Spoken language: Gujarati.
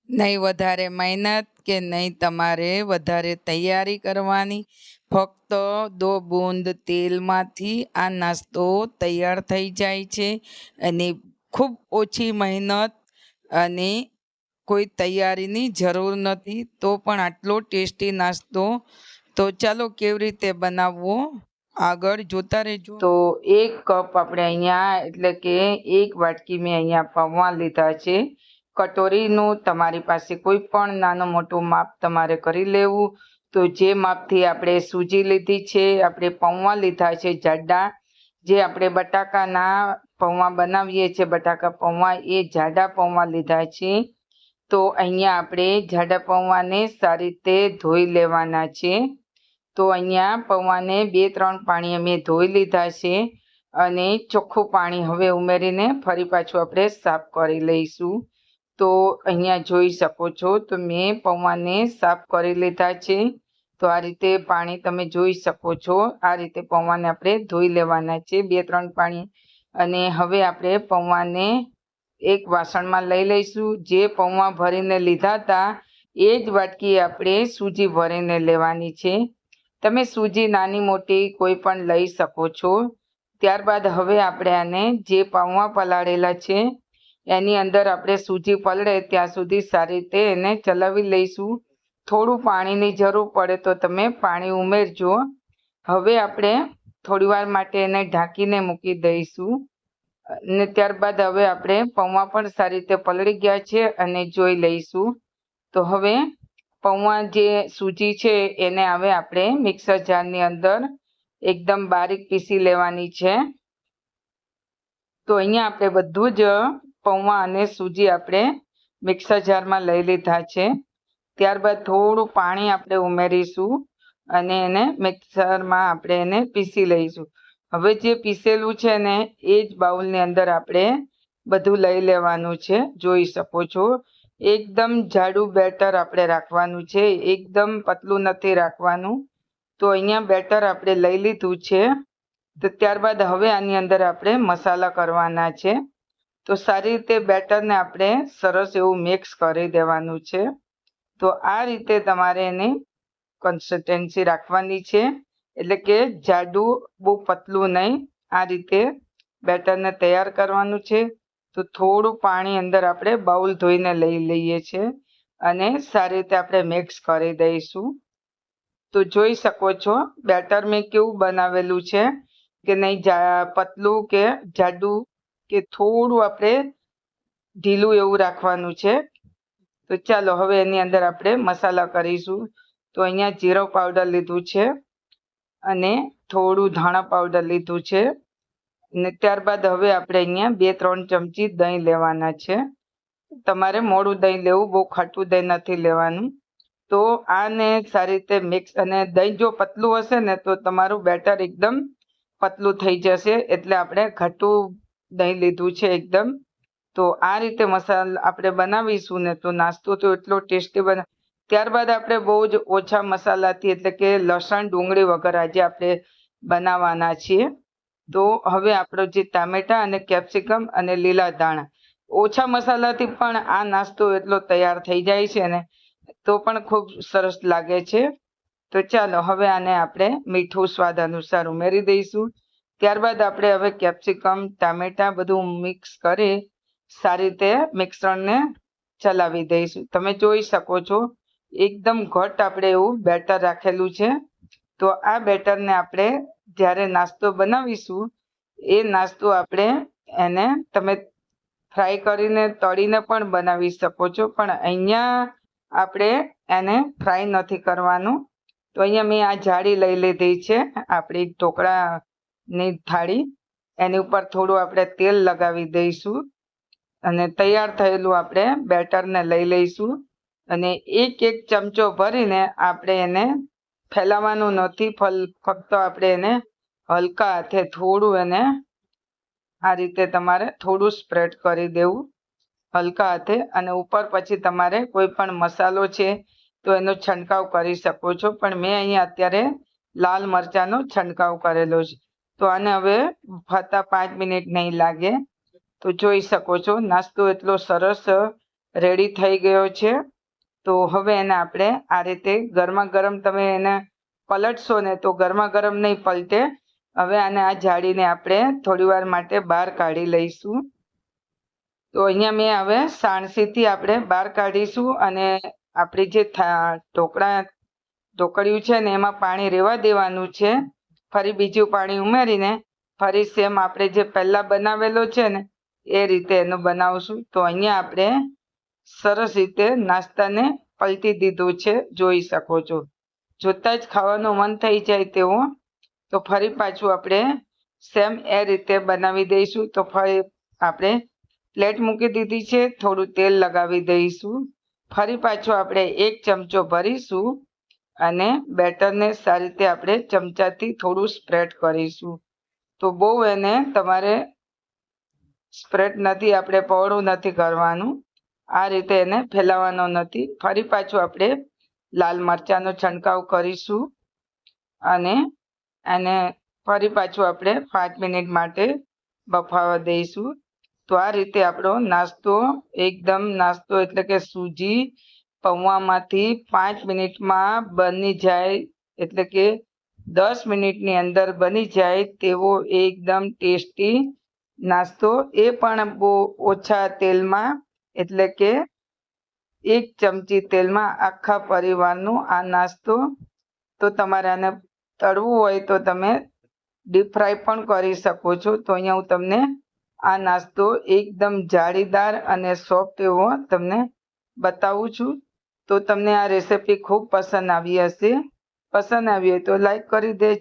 નહીં વધારે મહેનત કે નહીં તમારે વધારે તૈયારી કરવાની. ફક્ત 2 બૂંદ તેલમાંથી આ નાસ્તો તૈયાર થઈ જાય છે અને ખૂબ ઓછી મહેનત અને કોઈ તૈયારીની જરૂર નથી, તો પણ આટલો ટેસ્ટી નાસ્તો. તો ચાલો કેવી રીતે બનાવવો આગળ જોતા રહેજો. તો 1 કપ આપણે અહીંયા એટલે કે 1 વાટકી મેં અહીંયા પૌવા લીધા છે. કટોરીનું તમારી પાસે કોઈ પણ નાનું મોટું માપ તમારે કરી લેવું. તો જે માપથી આપણે સૂજી લીધી છે, આપણે પૌવા લીધા છે જાડા, જે આપણે બટાકાના પૌવા બનાવીએ છીએ, બટાકા પૌવા, એ જાડા પૌવા લીધા છે. તો અહીંયા આપણે જાડા પૌવાને સારી રીતે ધોઈ લેવાના છે. તો અહીંયા પૌવાને 2-3 પાણીએ મેં ધોઈ લીધા છે અને ચોખ્ખું પાણી હવે ઉમેરીને ફરી પાછું આપણે સાફ કરી લઈશું. તો અહીંયા જોઈ શકો છો તો મેં પૌવાને સાફ કરી લીધા છે. તો આ રીતે પાણી તમે જોઈ શકો છો. આ રીતે પૌવાને આપણે ધોઈ લેવાના છે 2-3 પાણી. અને હવે આપણે પૌવાને એક વાસણમાં લઈ લઈશું. જે પૌવા ભરીને લીધા હતા એ જ વાટકી આપણે સૂજી ભરીને લેવાની છે. તમે સૂજી નાની મોટી કોઈ પણ લઈ શકો છો. ત્યારબાદ હવે આપણે આને જે પૌવા પલાળેલા છે એની અંદર આપણે સૂજી પલળે ત્યાં સુધી સારી રીતે એને ચલાવી લઈશું. થોડું પાણીની જરૂર પડે તો તમે પાણી ઉમેરજો. હવે આપણે થોડી વાર માટે એને ઢાંકીને મૂકી દઈશું. અને ત્યારબાદ હવે આપણે પૌવા પણ સારી રીતે પલળી ગયા છે અને જોઈ લઈશું. તો હવે પૌવા જે સૂજી છે એને હવે આપણે મિક્સર જારની અંદર એકદમ બારીક પીસી લેવાની છે. તો અહીંયા આપણે બધું જ પૌવા અને સૂજી આપણે મિક્સર જારમાં લઈ લીધા છે. ત્યારબાદ થોડું પાણી આપણે ઉમેરીશું અને એને મિક્સરમાં આપણે એને પીસી લઈશું. હવે જે પીસેલું છે ને એ જ બાઉલની અંદર આપણે બધું લઈ લેવાનું છે. જોઈ શકો છો એકદમ જાડું બેટર આપણે રાખવાનું છે, એકદમ પતલું નથી રાખવાનું. તો અહીંયા બેટર આપણે લઈ લીધું છે. તો ત્યારબાદ હવે આની અંદર આપણે મસાલા કરવાના છે. તો સારી રીતે બેટરને આપણે સરસ એવું મિક્સ કરી દેવાનું છે. તો આ રીતે તમારે એની કન્સિસ્ટન્સી રાખવાની છે, એટલે કે જાડું બહુ પતલું નહીં. આ રીતે બેટરને તૈયાર કરવાનું છે. તો થોડું પાણી અંદર આપણે બાઉલ ધોઈને લઈ લઈએ છીએ અને સારી રીતે આપણે મિક્સ કરી દઈશું. તો જોઈ શકો છો બેટર મેં કેવું બનાવેલું છે કે નહીં પતલું કે જાડું કે થોડું આપણે ઢીલું એવું રાખવાનું છે. તો ચાલો હવે એની અંદર આપણે મસાલા કરીશું. તો અહીંયા જીરો પાવડર લીધું છે અને થોડું ધાણા પાવડર લીધું છે. અને ત્યારબાદ હવે આપણે અહીંયા 2-3 ચમચી દહીં લેવાના છે. તમારે મોડું દહીં લેવું, બહુ ખાટું દહીં નથી લેવાનું. તો આને સારી રીતે મિક્સ, અને દહીં જો પતલું હશે ને તો તમારું બેટર એકદમ પતલું થઈ જશે, એટલે આપણે ઘાટું દહીં લીધું છે એકદમ. તો આ રીતે મસાલા આપણે બનાવીશું ને તો નાસ્તો તો એટલો ટેસ્ટી બને. ત્યારબાદ આપણે બહુ જ ઓછા મસાલાથી, એટલે કે લસણ ડુંગળી વગર આજે આપણે બનાવવાના છીએ. તો હવે આપણો જે ટામેટા અને કેપ્સિકમ અને લીલા ધાણા, ઓછા મસાલાથી પણ આ નાસ્તો એટલો તૈયાર થઈ જાય છે ને, તો પણ ખૂબ સરસ લાગે છે. તો ચાલો હવે આને આપણે મીઠું સ્વાદ અનુસાર ઉમેરી દઈશું. ત્યારબાદ આપણે હવે કેપ્સિકમ ટામેટા બધું મિક્સ કરી સારી રીતે મિશ્રણને ચલાવી દઈશું. તમે જોઈ શકો છો એકદમ ઘટ આપણે એવું બેટર રાખેલું છે. તો આ બેટરને આપણે જ્યારે નાસ્તો બનાવીશું એ નાસ્તો આપણે એને તમે ફ્રાય કરીને તળીને પણ બનાવી શકો છો, પણ અહીંયા આપણે એને ફ્રાય નથી કરવાનું. તો અહીંયા મેં આ જાળી લઈ લીધી છે, આપણી ઢોકળાની થાળી. એની ઉપર થોડું આપણે તેલ લગાવી દઈશું અને તૈયાર થયેલું આપણે બેટરને લઈ લઈશું અને એક ચમચો ભરીને આપણે એને ફેલાવવાનું નથી, ફક્ત આપણે એને હલકા હાથે થોડું એને આ રીતે તમારે થોડું સ્પ્રેડ કરી દેવું હલકા હાથે. અને ઉપર પછી તમારે કોઈ પણ મસાલો છે તો એનો છંટકાવ કરી શકો છો, પણ મેં અહીંયા અત્યારે લાલ મરચાંનો છંટકાવ કરેલો છે. તો આને હવે ફરતા 5 મિનિટ નહીં લાગે. તો જોઈ શકો છો નાસ્તો એટલો સરસ રેડી થઈ ગયો છે. તો હવે એને આપણે આ રીતે ગરમા ગરમ તમે એને પલટશો ને તો ગરમા ગરમ નહીં પલટે. હવે આને આ જાળીને આપણે થોડી વાર માટે બહાર કાઢી લઈશું. તો અહીંયા મેં હવે સાણસીથી આપણે બહાર કાઢીશું અને આપણી જે ઢોકળિયું છે ને એમાં પાણી રહેવા દેવાનું છે. ફરી બીજું પાણી ઉમેરીને ફરી સેમ આપણે જે પહેલા બનાવેલો છે ને એ રીતે એનું બનાવશું. તો અહીંયા આપણે સરસ રીતે નાસ્તાને પલટી દીધું છે, જોઈ શકો છો. જોતા જ ખાવાનું મન થઈ જાય તેવું. તો ફરી પાછું આપણે સેમ એ રીતે બનાવી દઈશું. તો ફરી આપણે પ્લેટ મૂકી દીધી છે, થોડું તેલ લગાવી દઈશું. ફરી પાછું આપણે 1 ચમચો ભરીશું અને બેટરને સારી રીતે આપણે ચમચાથી થોડું સ્પ્રેડ કરીશું. તો બહુ એને તમારે સ્પ્રેડ નથી, આપણે પહોળું નથી કરવાનું. આ રીતે એને ફેલાવવાનો નથી. ફરી પાછું આપણે લાલ મરચાંનો છંટકાવ કરીશું અને એને ફરી પાછું આપણે 5 મિનિટ માટે બફાવા દઈશું. તો આ રીતે આપણો નાસ્તો એકદમ નાસ્તો એટલે કે સૂજી પૌવામાંથી 5 મિનિટમાં બની જાય, એટલે કે 10 મિનિટની અંદર બની જાય તેવો એકદમ ટેસ્ટી નાસ્તો, એ પણ બહુ ઓછા તેલમાં, એટલે કે 1 ચમચી તેલમાં આખા પરિવારનું આ નાસ્તો. તો તમારે આને તળવું હોય તો તમે ડીપ ફ્રાય પણ કરી શકો છો. તો અહીંયા હું તમને આ નાસ્તો એકદમ જાળીદાર અને સોફ્ટ એવો તમને બતાવું છું. તો તમને આ રેસીપી ખૂબ પસંદ આવી હશે. પસંદ આવી હોય તો લાઈક કરી દેજો.